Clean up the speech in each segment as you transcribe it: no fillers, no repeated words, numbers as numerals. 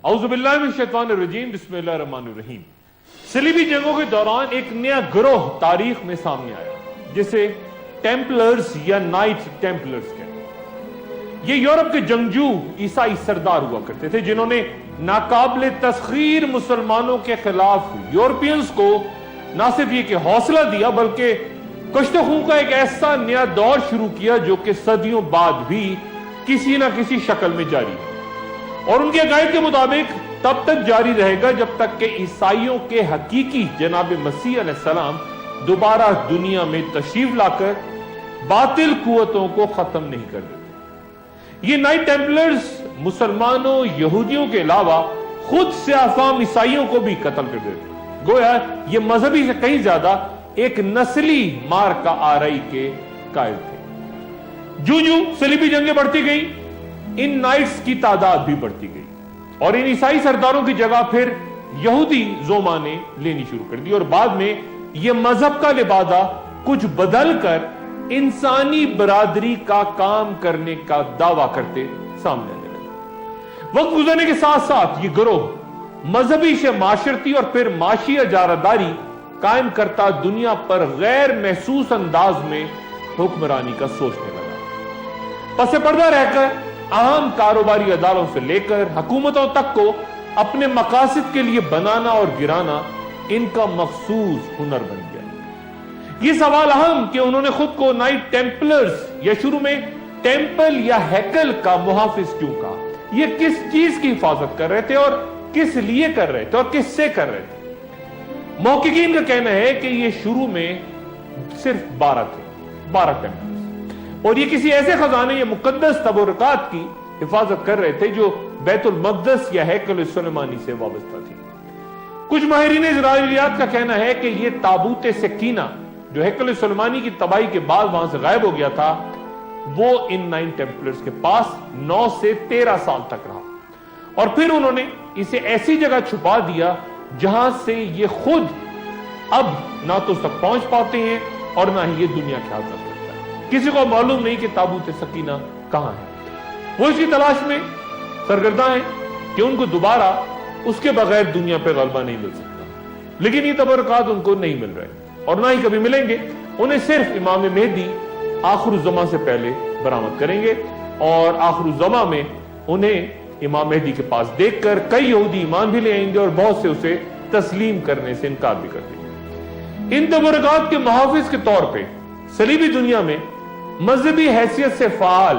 اعوذ باللہ من الشیطان الرجیم، بسم اللہ الرحمن الرحیم۔ صلیبی جنگوں کے دوران ایک نیا گروہ تاریخ میں سامنے آیا جسے ٹیمپلرز یا نائٹ ٹیمپلرز کہتے ہیں۔ یہ یورپ کے جنگجو عیسائی سردار ہوا کرتے تھے جنہوں نے ناقابل تسخیر مسلمانوں کے خلاف یورپینز کو نہ صرف یہ کہ حوصلہ دیا بلکہ کشت و خون کا ایک ایسا نیا دور شروع کیا جو کہ صدیوں بعد بھی کسی نہ کسی شکل میں جاری ہے، اور ان کے عقائد کے مطابق تب تک جاری رہے گا جب تک کہ عیسائیوں کے حقیقی جناب مسیح علیہ السلام دوبارہ دنیا میں تشریف لا کر باطل قوتوں کو ختم نہیں کر دیتے۔ یہ نائٹ ٹیمپلرز مسلمانوں، یہودیوں کے علاوہ خود سیاہ فام عیسائیوں کو بھی قتل کر دیتے، گویا یہ مذہبی سے کہیں زیادہ ایک نسلی مار کا آرائی کے قائل تھے۔ جو صلیبی جنگیں بڑھتی گئیں، ان نائٹس کی تعداد بھی بڑھتی گئی اور ان عیسائی سرداروں کی جگہ پھر یہودی زوما نے لینی شروع کر دی، اور بعد میں یہ مذہب کا لبادہ کچھ بدل کر انسانی برادری کا کام کرنے کا دعویٰ کرتے سامنے آنے لگے۔ وقت گزرنے کے ساتھ ساتھ یہ گروہ مذہبی سے معاشرتی اور پھر معاشی اجارہ قائم کرتا دنیا پر غیر محسوس انداز میں حکمرانی کا سوچنے لگا۔ پس پردہ رہ کر عام کاروباری اداروں سے لے کر حکومتوں تک کو اپنے مقاصد کے لیے بنانا اور گرانا ان کا مخصوص ہنر بن گیا۔ یہ سوال اہم کہ انہوں نے خود کو نائٹ ٹیمپلرز یا شروع میں ٹیمپل یا ہیکل کا محافظ کیوں کہا؟ یہ کس چیز کی حفاظت کر رہے تھے اور کس لیے کر رہے تھے اور کس سے کر رہے تھے؟ محققین کا کہنا ہے کہ یہ شروع میں صرف 12 ٹیمپلرز، اور یہ کسی ایسے خزانے یا مقدس تبرکات کی حفاظت کر رہے تھے جو بیت المقدس یا ہیکل سلیمانی سے وابستہ تھی۔ کچھ ماہرین اسرائیلیات کا کہنا ہے کہ یہ تابوت سکینہ جو ہیکل سلیمانی کی تباہی کے بعد وہاں سے غائب ہو گیا تھا، وہ ان 9 ٹیمپلرز کے پاس 9 سے 13 سال تک رہا، اور پھر انہوں نے اسے ایسی جگہ چھپا دیا جہاں سے یہ خود اب نہ تو تک پہنچ پاتے ہیں اور نہ ہی یہ دنیا کے حاضر سکتا ہے۔ کسی کو معلوم نہیں کہ تابوت سکینہ کہاں ہے۔ وہ اس کی تلاش میں سرگرداں ہیں کہ ان کو دوبارہ اس کے بغیر دنیا پہ غلبہ نہیں مل سکتا، لیکن یہ تبرکات ان کو نہیں مل رہے اور نہ ہی کبھی ملیں گے۔ انہیں صرف امام مہدی آخر الزماں سے پہلے برآمد کریں گے، اور آخر الزماں میں انہیں امام مہدی کے پاس دیکھ کر کئی یہودی ایمان بھی لے آئیں گے اور بہت سے اسے تسلیم کرنے سے انکار بھی کر دیں گے۔ ان تبرکات کے محافظ کے طور پہ صلیبی دنیا میں مذہبی حیثیت سے فعال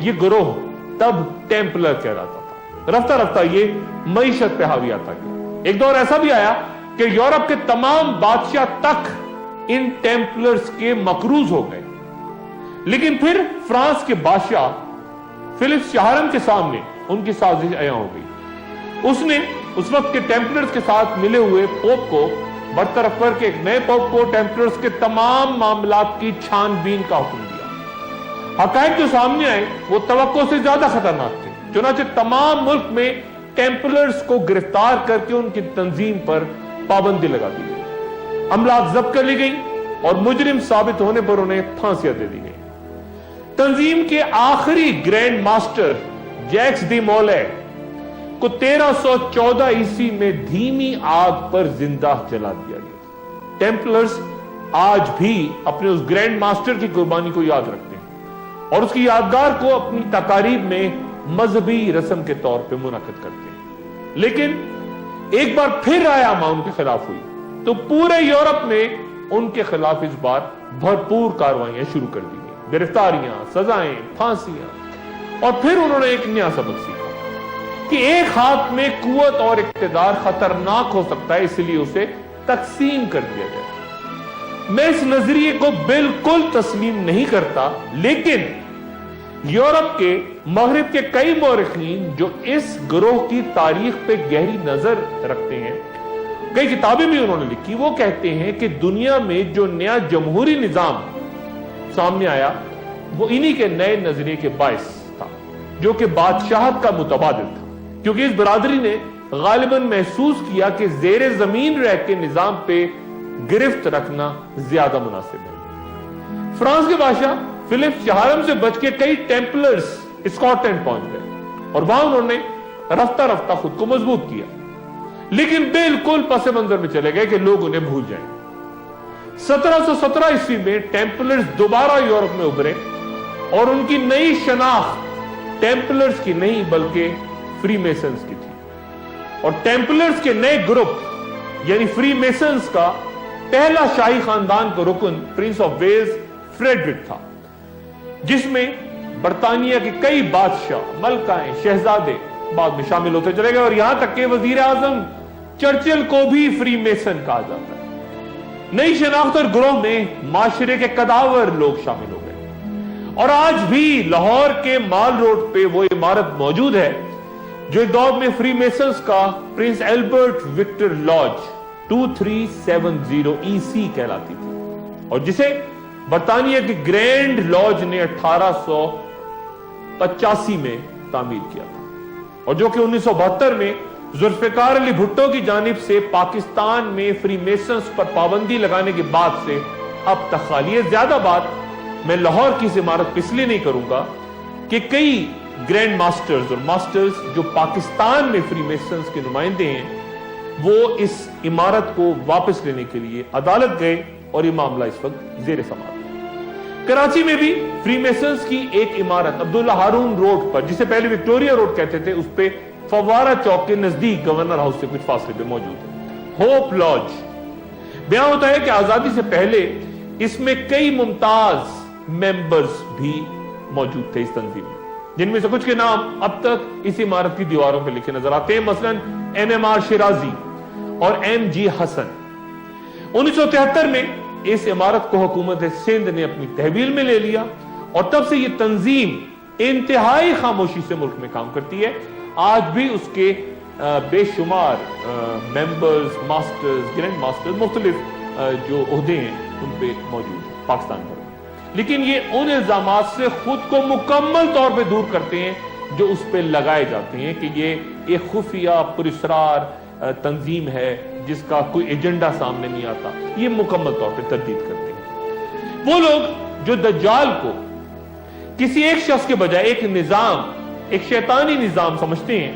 یہ گروہ تب ٹیمپلر کہلاتا تھا۔ رفتہ رفتہ یہ معیشت پہ حاوی آتا گیا۔ ایک دور ایسا بھی آیا کہ یورپ کے تمام بادشاہ تک ان ٹیمپلرز کے مقروض ہو گئے، لیکن پھر فرانس کے بادشاہ فلپس چہارم کے سامنے ان کی سازش عیاں ہو گئی۔ اس نے اس وقت کے ٹیمپلرز کے ساتھ ملے ہوئے پوپ کو برطرف کر کے ایک نئے پوپ کو ٹیمپلرز کے تمام معاملات کی چھان بین کا حکم دیا۔ حقائق جو سامنے آئے وہ توقع سے زیادہ خطرناک تھے، چنانچہ تمام ملک میں ٹیمپلرز کو گرفتار کر کے ان کی تنظیم پر پابندی لگا دی گئی، املاک ضبط کر لی گئی اور مجرم ثابت ہونے پر انہیں پھانسیاں دے دی گئی۔ تنظیم کے آخری گرینڈ ماسٹر جیکس دی مولے کو 1314 عیسوی میں دھیمی آگ پر زندہ جلا دیا گیا۔ ٹیمپلرز آج بھی اپنے اس گرینڈ ماسٹر کی قربانی کو یاد رکھتے ہیں اور اس کی یادگار کو اپنی تقاریب میں مذہبی رسم کے طور پہ منعقد کرتے ہیں۔ لیکن ایک بار پھر رائے عامہ ان کے خلاف ہوئی تو پورے یورپ میں ان کے خلاف اس بار بھرپور کارروائیاں شروع کر دی گئی، گرفتاریاں، سزائیں، پھانسیاں، اور پھر انہوں نے ایک نیا سبق سیکھا کہ ایک ہاتھ میں قوت اور اقتدار خطرناک ہو سکتا ہے، اس لیے اسے تقسیم کر دیا جائے۔ میں اس نظریے کو بالکل تسلیم نہیں کرتا، لیکن یورپ کے مغرب کے کئی مورخین جو اس گروہ کی تاریخ پہ گہری نظر رکھتے ہیں، کئی کتابیں بھی انہوں نے لکھی، وہ کہتے ہیں کہ دنیا میں جو نیا جمہوری نظام سامنے آیا وہ انہی کے نئے نظریے کے باعث تھا، جو کہ بادشاہت کا متبادل تھا، کیونکہ اس برادری نے غالباً محسوس کیا کہ زیر زمین رہ کے نظام پہ گرفت رکھنا زیادہ مناسب ہے۔ فرانس کے بادشاہ فلپس چہارم سے بچ کے کئی ٹیمپلرز اسکاٹ لینڈ پہنچ گئے اور وہاں انہوں نے رفتہ رفتہ خود کو مضبوط کیا، لیکن بالکل پس منظر میں چلے گئے کہ لوگ انہیں بھول جائیں۔ 1717 عیسوی میں ٹیمپلرز دوبارہ یورپ میں ابھرے اور ان کی نئی شناخت ٹیمپلرز کی نہیں بلکہ فری میسنز کی تھی، اور ٹیمپلرز کے نئے گروپ یعنی فری میسنز کا پہلا شاہی خاندان کا رکن پرنس آف ویلز فریڈرک تھا، جس میں برطانیہ کے کئی بادشاہ، ملکائیں، شہزادے بعد میں شامل ہوتے چلے گئے، اور یہاں تک کہ وزیر اعظم چرچل کو بھی فری میسن کہا جاتا ہے۔ نئی شناخت اور گروہ میں معاشرے کے قداور لوگ شامل ہو گئے، اور آج بھی لاہور کے مال روڈ پہ وہ عمارت موجود ہے جو ایک دور میں فری میسنز کا پرنس ایلبرٹ وکٹر لاج 2370 EC کہلاتی تھی، اور جسے برطانیہ کے گرینڈ لاج نے 1885 میں تعمیر کیا تھا، اور جو کہ 1972 میں ذوالفقار علی بھٹو کی جانب سے پاکستان میں فری میسنز پر پابندی لگانے کے بعد سے اب تک خالی ہے۔ زیادہ بات میں لاہور کی اس عمارت پہ اس لیے نہیں کروں گا کہ کئی گرینڈ ماسٹرز اور ماسٹرز جو پاکستان میں فری میسنز کے نمائندے ہیں وہ اس عمارت کو واپس لینے کے لیے عدالت گئے، اور یہ معاملہ اس وقت زیر سماعت ہے۔ کراچی میں بھی فری میسنز کی ایک عمارت عبداللہ ہارون روڈ پر، جسے پہلے وکٹوریا روڈ کہتے تھے، اس پہ فوارہ چوک کے نزدیک گورنر ہاؤس سے کچھ فاصلے پہ موجود ہے، ہوپ لاج۔ بیان ہوتا ہے کہ آزادی سے پہلے اس میں کئی ممتاز ممبرز بھی موجود تھے اس تنظیم میں، جن میں سے کچھ کے نام اب تک اس عمارت کی دیواروں پہ لکھے نظر آتے ہیں، مثلا MMR شیرازی اور MG حسن۔ 1973 میں اس عمارت کو حکومت سندھ نے اپنی تحویل میں لے لیا، اور تب سے یہ تنظیم انتہائی خاموشی سے ملک میں کام کرتی ہے۔ آج بھی اس کے بے شمار ممبرز، ماسٹرز، گرینڈ ماسٹرز، مختلف جو عہدے ہیں ان پہ موجود ہیں پاکستان بھر میں، لیکن یہ ان الزامات سے خود کو مکمل طور پہ دور کرتے ہیں جو اس پہ لگائے جاتے ہیں کہ یہ ایک خفیہ پراسرار تنظیم ہے جس کا کوئی ایجنڈا سامنے نہیں آتا۔ یہ مکمل طور پہ تردید کرتے ہیں۔ وہ لوگ جو دجال کو کسی ایک شخص کے بجائے ایک نظام، ایک شیطانی نظام سمجھتے ہیں،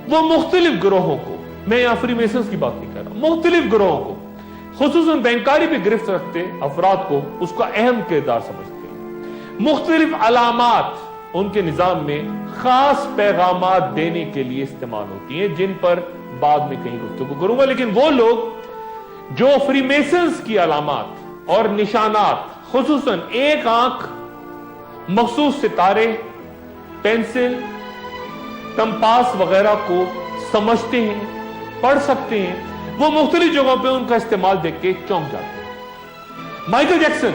وہ مختلف گروہوں کو، میں یہاں فری میسنز کی بات نہیں کر رہا، مختلف گروہوں کو، خصوصاً بینکاری پہ گرفت رکھتے افراد کو اس کا اہم کردار سمجھتے ہیں۔ مختلف علامات ان کے نظام میں خاص پیغامات دینے کے لیے استعمال ہوتی ہیں، جن پر بعد میں کہیں گفتگو کروں گا، لیکن وہ لوگ جو فری میسنز کی علامات اور نشانات، خصوصاً ایک آنکھ، مخصوص ستارے، پینسل، کمپاس وغیرہ کو سمجھتے ہیں، پڑھ سکتے ہیں، وہ مختلف جگہوں پہ ان کا استعمال دیکھ کے چونک جاتے ہیں۔ مائیکل جیکسن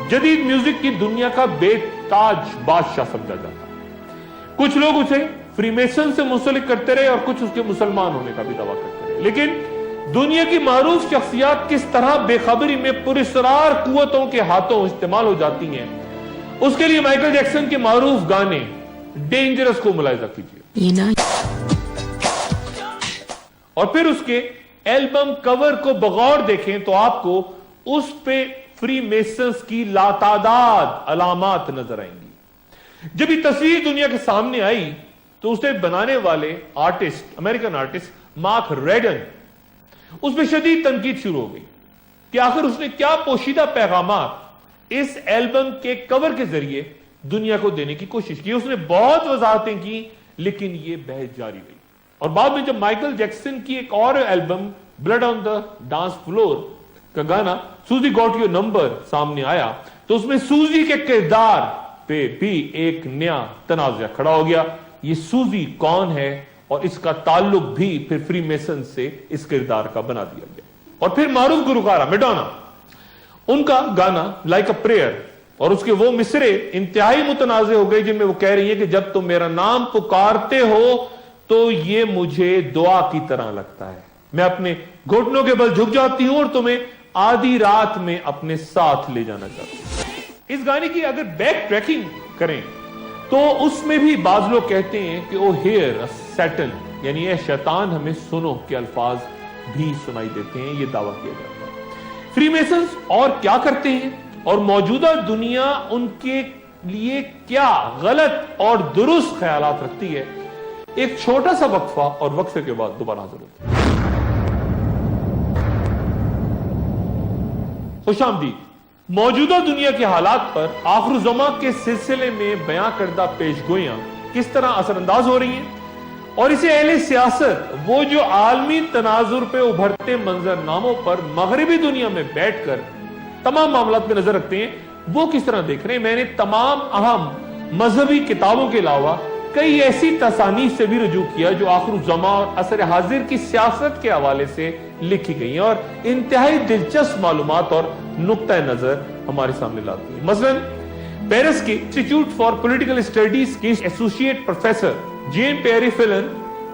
جدید میوزک کی دنیا کا بے تاج بادشاہ سمجھا جاتا ہے۔ کچھ لوگ اسے فری میسن سے منسلک کرتے رہے اور کچھ اس کے مسلمان ہونے کا بھی دعویٰ کرتے رہے، لیکن دنیا کی معروف شخصیات کس طرح بے خبری میں پراسرار قوتوں کے ہاتھوں استعمال ہو جاتی ہیں، اس کے لیے مائیکل جیکسن کے معروف گانے ڈینجرس کو ملاحظہ کیجیے، اور پھر اس کے ایلبم کور کو بغور دیکھیں تو آپ کو اس پہ فری میسنز کی لاتعداد علامات نظر آئیں گی۔ جب یہ تصویر دنیا کے سامنے آئی تو اسے بنانے والے artist, American artist Mark Ryden, اس پہ شدید تنقید شروع ہو گئی کہ آخر اس نے کیا پوشیدہ پیغامات اس ایلبم کے کور کے ذریعے دنیا کو دینے کی کوشش کی۔ اس نے بہت وضاحتیں کی، لیکن یہ بحث جاری رہی، اور بعد میں جب مائیکل جیکسن کی ایک اور album blood on the dance floor کا گانا سوزی گاٹ یور نمبر سامنے آیا تو اس میں سوزی کے کردار پہ بھی ایک نیا تنازع کھڑا ہو گیا۔ یہ سوزی کون ہے اور اس کا تعلق بھی پھر فری میسن سے اس کردار کا بنا دیا گیا۔ اور پھر معروف گلوکارہ میڈونا، ان کا گانا لائک اے پریئر اور اس کے وہ مصرے انتہائی متنازع ہو گئے جن میں وہ کہہ رہی ہیں کہ جب تم میرا نام پکارتے ہو تو یہ مجھے دعا کی طرح لگتا ہے، میں اپنے گھٹنوں کے بل جھک جاتی ہوں اور تمہیں آدھی رات میں اپنے ساتھ لے جانا چاہتی ہوں۔ اس گانے کی اگر بیک ٹریکنگ کریں تو اس میں بھی بعض لوگ کہتے ہیں کہ او ہیئر سیٹن، یعنی اے شیطان ہمیں سنو کے الفاظ بھی سنائی دیتے ہیں، یہ دعویٰ کیا جاتا ہے۔ فری میسنز اور کیا کرتے ہیں اور موجودہ دنیا ان کے لیے کیا غلط اور درست خیالات رکھتی ہے، ایک چھوٹا سا وقفہ اور وقفے کے بعد دوبارہ حاضر ہوتے ہیں۔ خوش آمدید۔ موجودہ دنیا کے حالات پر آخر الزماں کے سلسلے میں بیان کردہ پیش گوئیاں کس طرح اثر انداز ہو رہی ہیں، اور اسے اہل سیاست وہ جو عالمی تناظر پہ ابھرتے منظرناموں پر مغربی دنیا میں بیٹھ کر تمام معاملات پہ نظر رکھتے ہیں، وہ کس طرح دیکھ رہے ہیں۔ میں نے تمام اہم مذہبی کتابوں کے علاوہ کئی ایسی تصانیف سے بھی رجوع کیا جو آخر الزماں اور عصر حاضر کی سیاست کے حوالے سے لکھی گئی ہیں اور انتہائی دلچسپ معلومات اور نقطہ نظر ہمارے سامنے لاتی ہیں۔ مثلاً پیرس کے انسٹیٹیوٹ فار پولیٹیکل اسٹڈیز کے associate professor Jean Pierre Filiu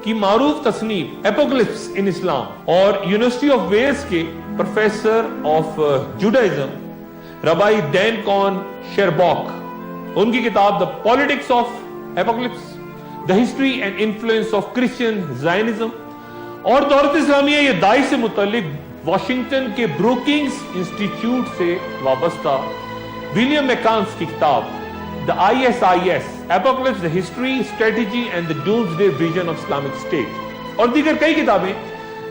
کی معروف تصنیف ایپوکلپس ان اسلام اور یونیورسٹی آف ویلز کے professor of Judaism rabbi Dan Cohn Sherbok, ان کی کتاب the politics of apocalypse, the history and influence of Christian Zionism, اور دولت اسلامیہ یہ داعش سے متعلق واشنگٹن کے بروکنگز انسٹیٹیوٹ سے وابستہ ولیم میکانس کی کتاب The ISIS, Apocalypse, the History, Strategy and the Doomsday Vision of Islamic State، اور دیگر کئی کتابیں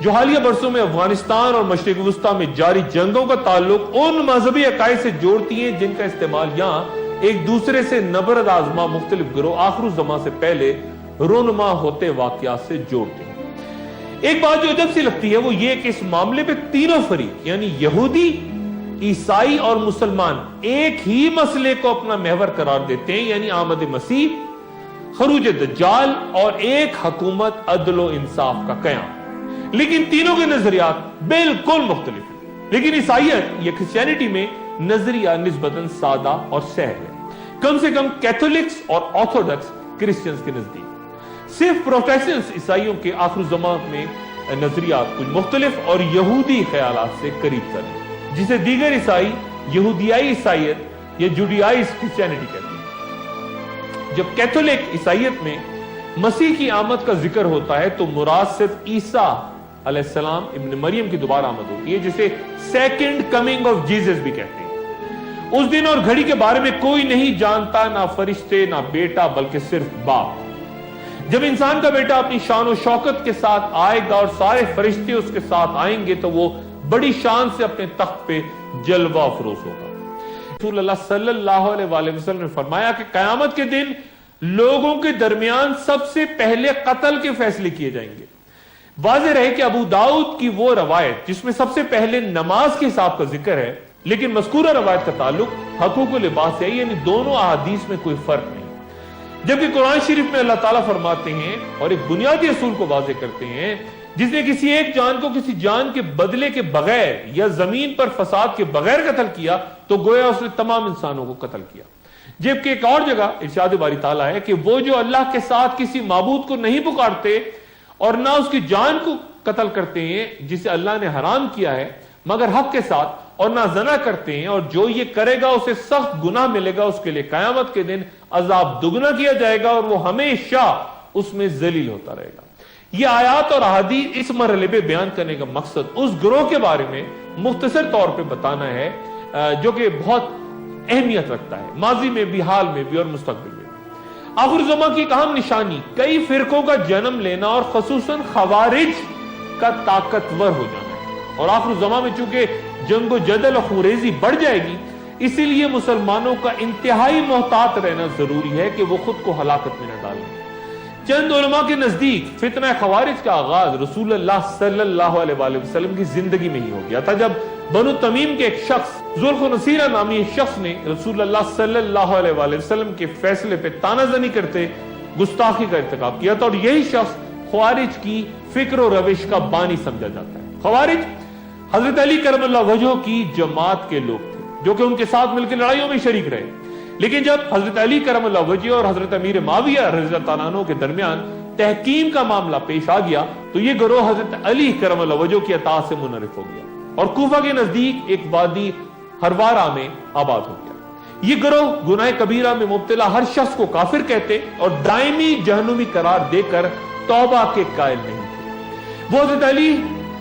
جو حالیہ برسوں میں افغانستان اور مشرق وسطیٰ میں جاری جنگوں کا تعلق ان مذہبی عقائد سے جوڑتی ہیں جن کا استعمال یہاں ایک دوسرے سے نبرد آزما مختلف گروہ آخر الزماں سے پہلے رونما ہوتے واقعات سے جوڑتے ہیں۔ ایک بات جو عجب سی لگتی ہے وہ یہ کہ اس معاملے پہ تینوں فریق یعنی یہودی، عیسائی اور مسلمان ایک ہی مسئلے کو اپنا محور قرار دیتے ہیں، یعنی آمد مسیح، خروج دجال اور ایک حکومت عدل و انصاف کا قیام، لیکن تینوں کے نظریات بالکل مختلف ہیں۔ لیکن عیسائیت یا کرسچینٹی میں نظریہ نسبتاً سادہ اور سہل ہے، کم سے کم کیتھولکس اور آرتھوڈکس کرسچنز کے نزدیک۔ صرف پروٹیسٹنٹس عیسائیوں کے آخر الزماں میں نظریات کچھ مختلف اور یہودی خیالات سے قریب تر ہیں، جسے دیگر عیسائی یہودیائی عیسائیت یا جوڈیائی کرسچینٹی کہتے ہیں۔ جب کیتھولک عیسائیت میں مسیح کی آمد کا ذکر ہوتا ہے تو مراد صرف عیسیٰ علیہ السلام ابن مریم کی دوبارہ آمد ہوتی ہے، جسے سیکنڈ کمنگ آف جیزس بھی کہتے ہیں۔ اس دن اور گھڑی کے بارے میں کوئی نہیں جانتا، نہ فرشتے نہ بیٹا، بلکہ صرف باپ۔ جب انسان کا بیٹا اپنی شان و شوکت کے ساتھ آئے گا اور سارے فرشتے اس کے ساتھ آئیں گے تو وہ بڑی شان سے اپنے تخت پہ جلوہ افروز ہوگا۔ رسول اللہ صلی اللہ علیہ وآلہ وسلم نے فرمایا کہ قیامت کے دن لوگوں کے درمیان سب سے پہلے قتل کے فیصلے کیے جائیں گے۔ واضح رہے کہ ابو داؤد کی وہ روایت جس میں سب سے پہلے نماز کے حساب کا ذکر ہے، لیکن مذکورہ روایت کا تعلق حقوق و لباس سے ہے، یعنی دونوں احادیث میں کوئی فرق نہیں۔ جبکہ قرآن شریف میں اللہ تعالیٰ فرماتے ہیں اور ایک بنیادی اصول کو واضح کرتے ہیں، جس نے کسی ایک جان کو کسی جان کے بدلے کے بغیر یا زمین پر فساد کے بغیر قتل کیا تو گویا اس نے تمام انسانوں کو قتل کیا۔ جبکہ ایک اور جگہ ارشاد باری تعالیٰ ہے کہ وہ جو اللہ کے ساتھ کسی معبود کو نہیں پکارتے اور نہ اس کی جان کو قتل کرتے ہیں جسے اللہ نے حرام کیا ہے مگر حق کے ساتھ، اور نہ زنا کرتے ہیں، اور جو یہ کرے گا اسے سخت گناہ ملے گا، اس کے لیے قیامت کے دن عذاب دگنا کیا جائے گا اور وہ ہمیشہ اس میں ذلیل ہوتا رہے گا۔ یہ آیات اور احادیث اس مرحلے پہ بیان کرنے کا مقصد اس گروہ کے بارے میں مختصر طور پہ بتانا ہے جو کہ بہت اہمیت رکھتا ہے، ماضی میں بھی، حال میں بھی اور مستقبل میں بھی۔ آخر زماں کی ایک اہم نشانی کئی فرقوں کا جنم لینا اور خصوصاً خوارج کا طاقتور ہو جانا ہے، اور آخر زماں میں چونکہ جنگ و جدل و خونریزی بڑھ جائے گی، اسی لیے مسلمانوں کا انتہائی محتاط رہنا ضروری ہے کہ وہ خود کو ہلاکت میں نہ ڈالیں۔ چند علماء کے نزدیک فتنہ خوارج کا آغاز رسول اللہ صلی اللہ علیہ وآلہ وسلم کی زندگی میں ہی ہو گیا تھا، جب بنو تمیم کے ایک شخص ذوالخنسیرہ نامی ایک شخص نے رسول اللہ صلی اللہ علیہ وآلہ وسلم کے فیصلے پہ طعنہ زنی کرتے گستاخی کا ارتکاب کیا تھا، اور یہی شخص خوارج کی فکر و روش کا بانی سمجھا جاتا ہے۔ خوارج حضرت علی کرم اللہ وجہہ کی جماعت کے لوگ تھے جو کہ ان کے ساتھ مل کے لڑائیوں میں شریک رہے، لیکن جب حضرت علی کرم اللہ وجہ اور حضرت امیر معاویہ رضی اللہ تعالیٰ عنہ کے درمیان تحکیم کا معاملہ پیش آ گیا تو یہ گروہ حضرت علی کرم اللہ وجہ کی اطاعت سے منحرف ہو گیا اور کوفہ کے نزدیک ایک وادی ہروارہ میں آباد ہو گیا۔ یہ گروہ گناہ کبیرہ میں مبتلا ہر شخص کو کافر کہتے اور دائمی جہنمی قرار دے کر توبہ کے قائل نہیں تھے۔ وہ حضرت علی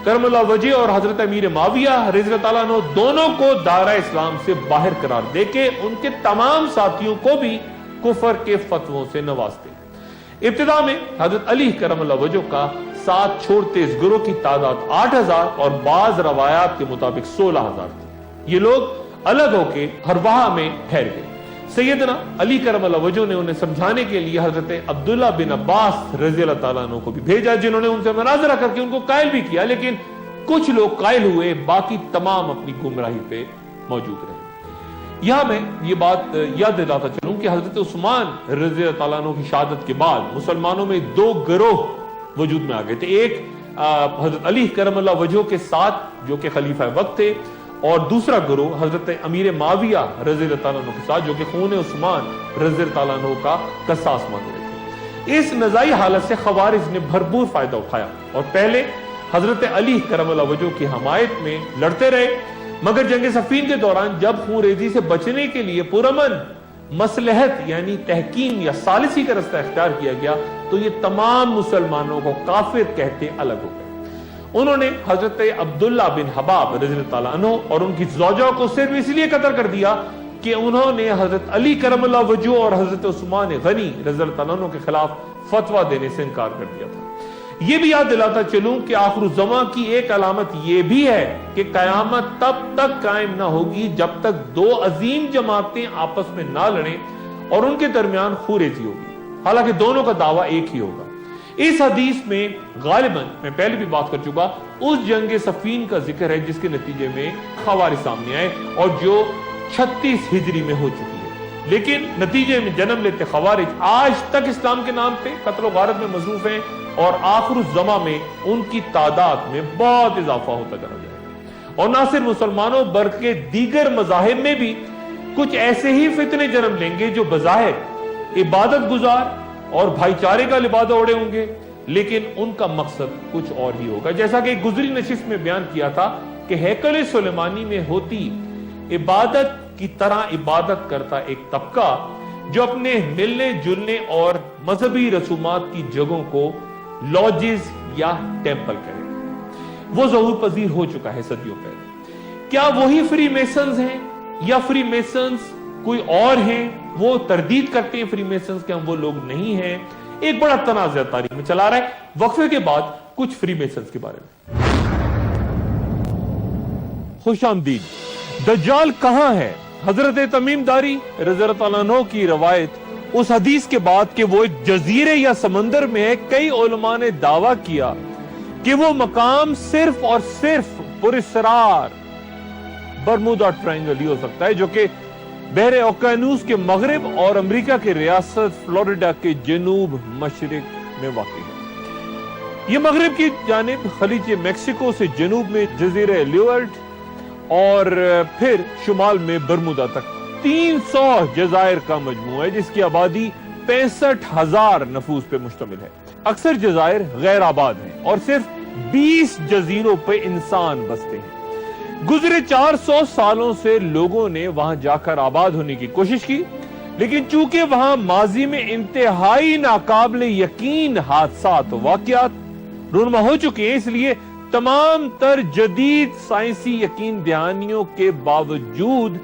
کرم اللہ وجہ اور حضرت امیر معاویہ رضی اللہ تعالیٰ عنہ دونوں کو دائرہ اسلام سے باہر قرار دے کے ان کے تمام ساتھیوں کو بھی کفر کے فتووں سے نوازتے۔ ابتدا میں حضرت علی کرم اللہ وجہ کا ساتھ چھوڑتے اس گروہ کی تعداد 8,000 اور بعض روایات کے مطابق 16,000 تھی۔ یہ لوگ الگ ہو کے ہرواہ میں ٹھہر گئے۔ سیدنا علی کرم اللہ وجہ نے انہیں سمجھانے کے لیے حضرت عبداللہ بن عباس رضی اللہ تعالیٰ عنہ کو بھی بھیجا، جنہوں نے ان سے مناظرہ کر کے ان کو قائل بھی کیا، لیکن کچھ لوگ قائل ہوئے، باقی تمام اپنی گمراہی پہ موجود رہے۔ یہاں میں یہ بات یاد دلاتا چلوں کہ حضرت عثمان رضی اللہ تعالیٰ عنہ کی شہادت کے بعد مسلمانوں میں 2 گروہ وجود میں آ گئے تھے۔ ایک حضرت علی کرم اللہ وجہ کے ساتھ جو کہ خلیفہ وقت تھے، اور دوسرا گروہ حضرت امیر معاویہ رضی اللہ تعالیٰ عنہ کے ساتھ جو کہ خون عثمان رضی اللہ تعالیٰ عنہ کا قصاص مانگ رہے تھے۔ اس نزاعی حالت سے خوارج نے بھرپور فائدہ اٹھایا اور پہلے حضرت علی کرم اللہ وجہ کی حمایت میں لڑتے رہے، مگر جنگ صفین کے دوران جب خون ریزی سے بچنے کے لیے پرامن مصلحت یعنی تحکیم یا ثالثی کا رستہ اختیار کیا گیا تو یہ تمام مسلمانوں کو کافر کہتے الگ ہو گئے۔ انہوں نے حضرت عبداللہ بن حباب رضی اللہ تعالیٰ عنہ اور ان کی زوجہ کو صرف اس لیے قتل کر دیا کہ انہوں نے حضرت علی کرم اللہ وجہ اور حضرت عثمان غنی رضی اللہ تعالیٰ عنہ کے خلاف فتویٰ دینے سے انکار کر دیا تھا۔ یہ بھی یاد دلاتا چلوں کہ آخر الزماں کی ایک علامت یہ بھی ہے کہ قیامت تب تک قائم نہ ہوگی جب تک 2 عظیم جماعتیں آپس میں نہ لڑیں اور ان کے درمیان خونریزی ہوگی، حالانکہ دونوں کا دعویٰ ایک ہی ہوگا۔ اس حدیث میں غالباً میں پہلے بھی بات کر چکا اس جنگ صفین کا ذکر ہے جس کے نتیجے میں خوارج سامنے آئے اور جو 36 ہجری میں ہو چکی ہے، لیکن نتیجے میں جنم لیتے خوارج آج تک اسلام کے نام پہ قتل و غارت میں مصروف ہیں اور آخر الزماں میں ان کی تعداد میں بہت اضافہ ہوتا چلا جائے گا۔ اور نہ صرف مسلمانوں بلکہ دیگر مذاہب میں بھی کچھ ایسے ہی فتنے جنم لیں گے جو بظاہر عبادت گزار اور بھائی چارے کا لبادہ اوڑے ہوں گے، لیکن ان کا مقصد کچھ اور ہی ہوگا۔ جیسا کہ گزری نشست میں بیان کیا تھا کہ ہیکل سلیمانی میں ہوتی عبادت کی طرح عبادت کرتا ایک طبقہ جو اپنے ملنے جلنے اور مذہبی رسومات کی جگہوں کو لاجز یا ٹیمپل کرے، وہ ظہور پذیر ہو چکا ہے صدیوں پہلے۔ کیا وہی فری میسنز ہیں یا فری میسنز کوئی اور ہیں؟ وہ تردید کرتے ہیں فری میسنز کہ ہم وہ لوگ نہیں ہیں۔ ایک بڑا تنازع تاریخ میں چلا رہا ہے۔ وقفے کے بعد کچھ فری میسنز کے بارے میں۔ خوش آمدید۔ دجال کہاں ہے؟ حضرت تمیم داری رضی اللہ تعالیٰ عنہ کی روایت اس حدیث کے بعد کہ وہ ایک جزیرے یا سمندر میں ہے، کئی علماء نے دعویٰ کیا کہ وہ مقام صرف اور صرف پراسرار برمودا ٹرائنگل ہی ہو سکتا ہے، جو کہ بحر اوقیانوس کے مغرب اور امریکہ کے ریاست فلوریڈا کے جنوب مشرق میں واقع ہے۔ یہ مغرب کی جانب خلیج میکسیکو سے جنوب میں جزیرہ لیورٹ اور پھر شمال میں برمودا تک 300 جزائر کا مجموعہ ہے جس کی آبادی 65,000 نفوس پہ مشتمل ہے۔ اکثر جزائر غیر آباد ہیں اور صرف 20 جزیروں پہ انسان بستے ہیں۔ گزرے 400 سالوں سے لوگوں نے وہاں جا کر آباد ہونے کی کوشش کی، لیکن چونکہ وہاں ماضی میں انتہائی ناقابل یقین حادثات و واقعات رونما ہو چکے ہیں، اس لیے تمام تر جدید سائنسی یقین دہانیوں کے باوجود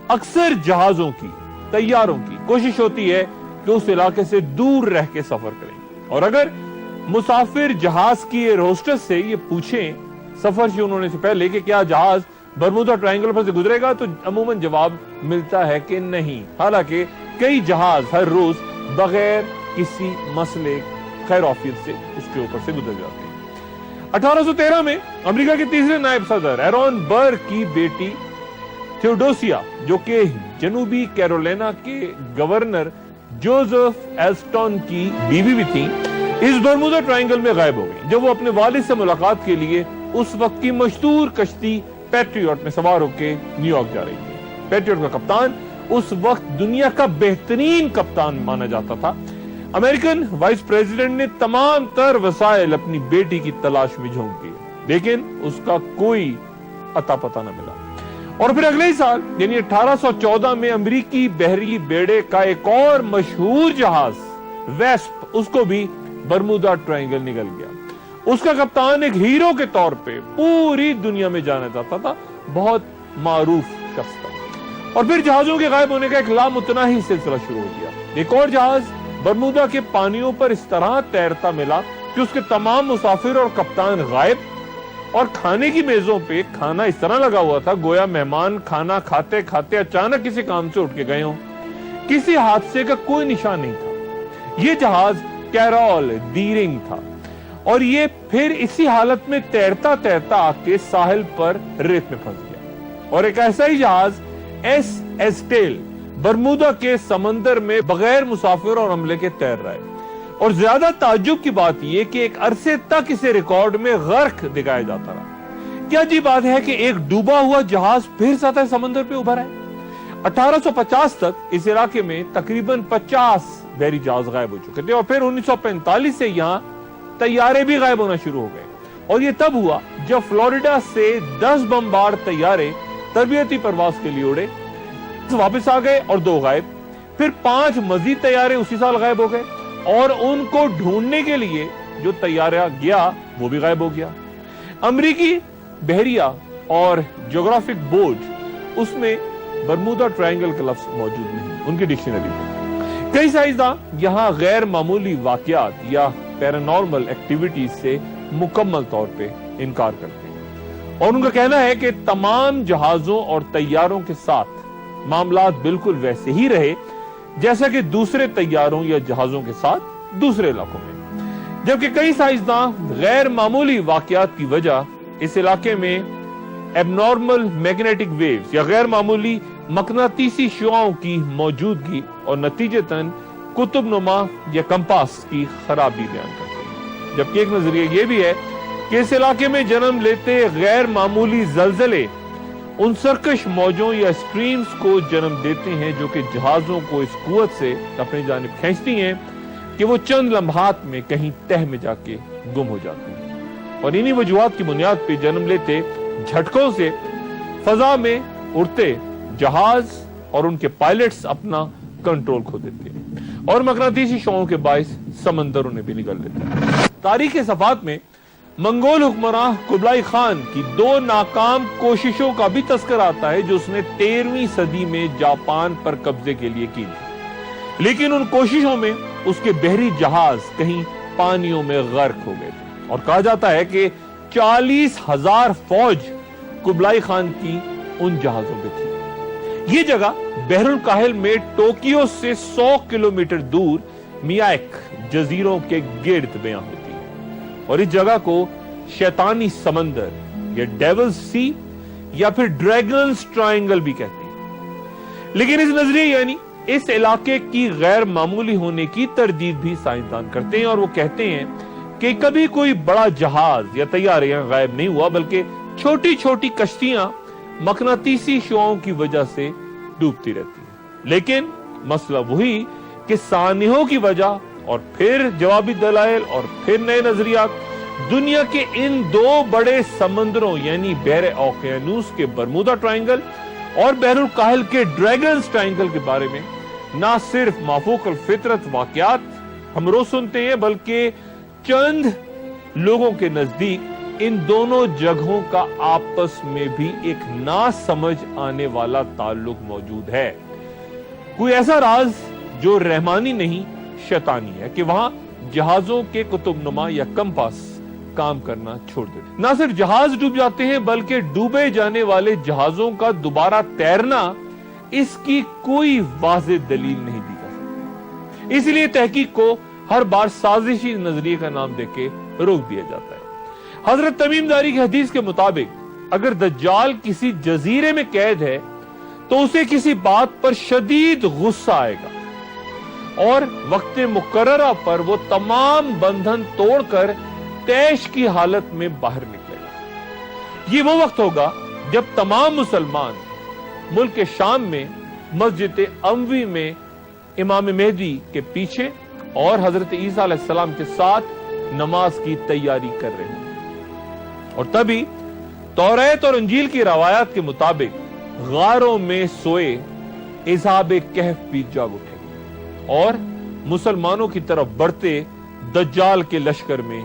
اکثر جہازوں کی، طیاروں کی کوشش ہوتی ہے کہ اس علاقے سے دور رہ کے سفر کریں، اور اگر مسافر جہاز کی ایئر ہوسٹس سے یہ پوچھیں سفر شروع ہونے سے پہلے کہ کیا جہاز برمودا ٹرائنگل پر سے گزرے گا تو عموماً جواب ملتا ہے کہ نہیں، حالانکہ کئی جہاز ہر روز بغیر کسی مسئلے خیر عافیت سے اس کے اوپر سے گزر جاتے ہیں۔ 1813 میں امریکہ کے تیسرے نائب صدر ایرون بر کی بیٹی تھیوڈوسیا، جو کہ جنوبی کیرولینا کے گورنر جوزف ایلسٹون کی بیوی بھی تھی، اس برمودا ٹرائنگل میں غائب ہو گئی جب وہ اپنے والد سے ملاقات کے لیے اس وقت کی مشہور کشتی پیٹریوٹ میں سوار ہو کے نیو یارک جا رہی تھی۔ پیٹریوٹ کا کپتان اس وقت دنیا کا بہترین کپتان مانا جاتا تھا۔ امریکن وائس پریزیڈنٹ نے تمام تر وسائل اپنی بیٹی کی تلاش میں جھونک دیے، لیکن اس کا کوئی اتا پتہ نہ ملا۔ اور پھر اگلے ہی سال یعنی 1814 میں امریکی بحری بیڑے کا ایک اور مشہور جہاز ویسپ، اس کو بھی برمودا ٹرائنگل نگل گیا۔ اس کا کپتان ایک ہیرو کے طور پہ پوری دنیا میں جانا جاتا تھا، بہت معروف شخص تھا۔ اور پھر جہازوں کے غائب ہونے کا ایک لامتناہی سلسلہ شروع ہو گیا۔ ایک اور جہاز برمودا کے پانیوں پر اس طرح تیرتا ملا کہ اس کے تمام مسافر اور کپتان غائب، اور کھانے کی میزوں پہ کھانا اس طرح لگا ہوا تھا گویا مہمان کھانا کھاتے کھاتے اچانک کسی کام سے اٹھ کے گئے ہوں۔ کسی حادثے کا کوئی نشان نہیں تھا۔ یہ جہاز کیرول دیرنگ تھا، اور یہ پھر اسی حالت میں تیرتا تیرتا آ کے ساحل پر ریت میں پھنس گیا، اور ایک ایسا ہی جہاز ایس ایسٹیل برمودا کے سمندر میں بغیر مسافر اور عملے کے تیر رہا ہے۔ اور زیادہ تعجب کی بات یہ کہ ایک عرصے تک اسے ریکارڈ میں غرق دکھایا جاتا رہا۔ کیا عجیب بات ہے کہ ایک ڈوبا ہوا جہاز پھر سطح سمندر پہ ابھرا ہے۔ 1850 تک اس علاقے میں تقریباً 50 بحری جہاز غائب ہو چکے تھے، اور پھر 1945 سے یہاں طیارے بھی غائب ہونا شروع ہو گئے، اور یہ تب ہوا جب فلوریڈا سے 10 بمبارڈ طیارے تربیتی پرواز کے لیے اڑے، واپس آ گئے اور 2 غائب، پھر 5 مزید طیارے اسی سال غائب ہو گئے، اور ان کو ڈھونڈنے کے لیے جو طیارہ گیا وہ بھی غائب ہو گیا۔ امریکی بحریہ اور جغرافک بورڈ اس میں برمودا ٹرائنگل کا لفظ موجود نہیں ان کی ڈکشنری میں۔ کئی سائنسداں یہاں غیر معمولی واقعات یا پیرانارمل ایکٹیویٹیز سے مکمل طور پہ انکار کرتے ہیں، اور ان کا کہنا ہے کہ تمام جہازوں اور طیاروں کے ساتھ معاملات بالکل ویسے ہی رہے جیسا کہ دوسرے طیاروں یا جہازوں کے ساتھ دوسرے علاقوں میں، جبکہ کئی سائنسداں غیر معمولی واقعات کی وجہ اس علاقے میں ایبنارمل میگنیٹک ویوز یا غیر معمولی مقناطیسی شعاؤں کی موجودگی اور نتیجتاً قطب نما یا کمپاس کی خرابی بیان کرتے ہیں، جبکہ ایک نظریہ یہ بھی ہے کہ اس علاقے میں جنم لیتے غیر معمولی زلزلے ان سرکش موجوں یا سٹریمز کو جنم دیتے ہیں جو کہ جہازوں کو اس قوت سے اپنی جانب کھینچتی ہیں کہ وہ چند لمحات میں کہیں تہ میں جا کے گم ہو جاتے ہیں، اور انہی وجوہات کی بنیاد پہ جنم لیتے جھٹکوں سے فضا میں اڑتے جہاز اور ان کے پائلٹس اپنا کنٹرول کھو دیتے ہیں، اور مقناطیسی شعاؤں کے باعث سمندر انہیں بھی نگل لیتا ہے۔ تاریخ کے صفحات میں منگول حکمراں قبلائی خان کی 2 ناکام کوششوں کا بھی تذکر آتا ہے جو اس نے 13ویں صدی میں جاپان پر قبضے کے لیے کی تھی، لیکن ان کوششوں میں اس کے بحری جہاز کہیں پانیوں میں غرق ہو گئے تھے، اور کہا جاتا ہے کہ 40,000 فوج قبلائی خان کی ان جہازوں پہ تھی۔ یہ جگہ بحر الکاہل میں ٹوکیو سے 100 کلومیٹر دور میائک جزیروں کے گرد بیاں ہوتی ہے، اور اس جگہ کو شیطانی سمندر یا ڈیولز سی یا پھر ڈریگنز ٹرائنگل بھی کہتے ہیں۔ لیکن اس نظریے یعنی اس علاقے کی غیر معمولی ہونے کی تردید بھی سائنسدان کرتے ہیں، اور وہ کہتے ہیں کہ کبھی کوئی بڑا جہاز یا طیارہ یہاں غائب نہیں ہوا، بلکہ چھوٹی چھوٹی کشتیاں مقناطیسی شعاؤں کی وجہ سے ڈوبتی رہتی ہیں۔ لیکن مسئلہ وہی کہ سانحوں کی وجہ اور پھر جوابی دلائل اور پھر نئے نظریات دنیا کے ان 2 بڑے سمندروں یعنی بحر اوقیانوس کے برمودا ٹرائنگل اور بحر الکاہل کے ڈریگنز ٹرائنگل کے بارے میں نہ صرف مافوق الفطرت واقعات ہم روز سنتے ہیں، بلکہ چند لوگوں کے نزدیک ان دونوں جگہوں کا آپس میں بھی ایک نہ سمجھ آنے والا تعلق موجود ہے۔ کوئی ایسا راز جو رحمانی نہیں شیطانی ہے کہ وہاں جہازوں کے قطب نما یا کمپاس کام کرنا چھوڑ دیتے، نہ صرف جہاز ڈوب جاتے ہیں بلکہ ڈوبے جانے والے جہازوں کا دوبارہ تیرنا اس کی کوئی واضح دلیل نہیں دی جا سکتی، اس لیے تحقیق کو ہر بار سازشی نظریے کا نام دے کے روک دیا جاتا ہے۔ حضرت تمیم داری کی حدیث کے مطابق اگر دجال کسی جزیرے میں قید ہے تو اسے کسی بات پر شدید غصہ آئے گا، اور وقت مقررہ پر وہ تمام بندھن توڑ کر تیش کی حالت میں باہر نکلے گا۔ یہ وہ وقت ہوگا جب تمام مسلمان ملک شام میں مسجد اموی میں امام مہدی کے پیچھے اور حضرت عیسیٰ علیہ السلام کے ساتھ نماز کی تیاری کر رہے ہیں، اور تبھی توریت اور انجیل کی روایات کے مطابق غاروں میں سوئے اصحاب کہف بھی جاگ اٹھے اور مسلمانوں کی طرف بڑھتے دجال کے لشکر میں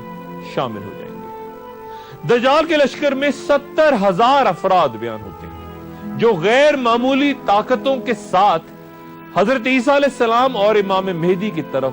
شامل ہو جائیں گے۔ دجال کے لشکر میں 70,000 افراد بیان ہوتے ہیں جو غیر معمولی طاقتوں کے ساتھ حضرت عیسیٰ علیہ السلام اور امام مہدی کی طرف